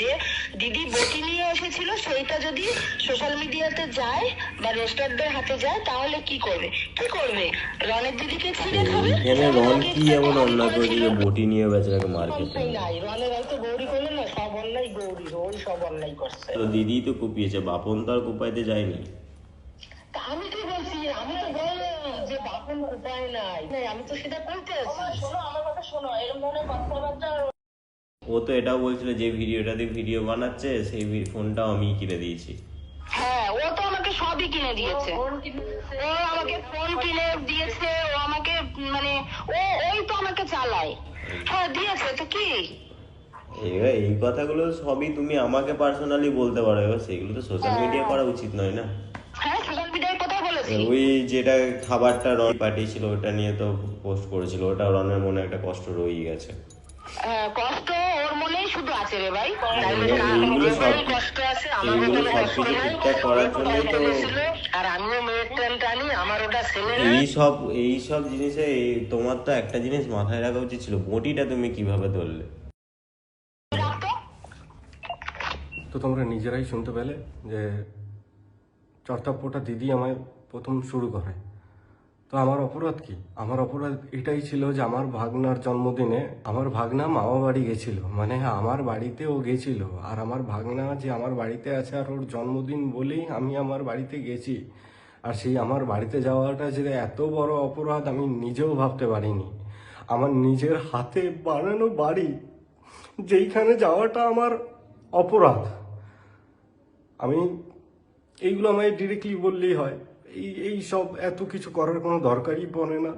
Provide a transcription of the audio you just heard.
যে দিদি বটি নিয়ে এসেছিল সেইটা যদি সোশ্যাল মিডিয়াতে যায় বা রোস্টারদের হাতে যায় তাহলে কি করবে? রনের দিদিকে ছিঁড়ে খাবে। এখানে রন কি এমন অন্যায় করেছে যে বটি নিয়ে বেচারাকে মার খেতে হবে? নাই, রনের হয়তো গৌরী করলো না, সব অন্যায় গৌরীর, ওই সব অন্যায় করছে। তো দিদি তো কুপিয়েছে, বাপন তো আর কুপাইতে যায়নি। আমি কি বলছি? আমি তো বললাম যে বাপন উপায় নাই, আমি তো সেটা বলতে আছি। শোনো আমার কথা, শোনো, এরকম ধরনের কথাবার্তা। ও তো এটাও বলছিল যে ভিডিওটাতে ভিডিও বানাচ্ছে সেই ফোনটাও আমি কিনে দিয়েছি। হ্যাঁ, ও তো আমাকে সবই কিনে দিয়েছে। ও আমাকে ফোন কিনে দিয়েছে, ও আমাকে মানে ওই তো আমাকে চালায়। হ্যাঁ দিয়েছে তো কি। এবার এই কথাগুলো সবই তুমি আমাকে পার্সোনালি বলতে পারো, এবার সেগুলো তো সোশ্যাল মিডিয়া করা উচিত নয় না। হ্যাঁ সোশ্যাল মিডিয়ায় কথা বলেছি। ওই যেটা খাবারটা রন পাঠিয়েছিল ওটা নিয়ে তো পোস্ট করেছিল, ওটা রনের মনে একটা কষ্ট রয়ে গেছে। কষ্ট ওর মনেই শুধু আছে রে ভাই। এইগুলো কষ্ট আছে, এইগুলো সবকিছু ঠিকঠাক করার জন্যই তো। আর আমিও মেয়ের ট্রেন টানি, আমার ওটা ছেলে। এইসব জিনিসে তোমার তো একটা জিনিস মাথায় রাখা উচিত ছিল, বটিটা তুমি কিভাবে ধরলে। তো তোমরা নিজেরাই শুনতে পেলে যে চর্তাপ্পটা দিদি আমায় প্রথম শুরু করে। তো আমার অপরাধ কি? আমার অপরাধ এটাই ছিল যে আমার ভাগনার জন্মদিনে আমার ভাগনা মামা বাড়ি গেছিল, মানে আমার বাড়িতে ও গেছিল। আর আমার ভাগনা যে আমার বাড়িতে আছে আর ওর জন্মদিন বলেই আমি আমার বাড়িতে গেছি। আর সেই আমার বাড়িতে যাওয়াটা যে এত বড় অপরাধ আমি নিজেও ভাবতে পারিনি। আমার নিজের হাতে বানানো বাড়ি, যেইখানে যাওয়াটা আমার অপরাধ। আমি এইগুলো আমায় ডিরেক্টলি বললেই হয়, এই সব এত কিছু করার কোনো দরকারই পড়ে না।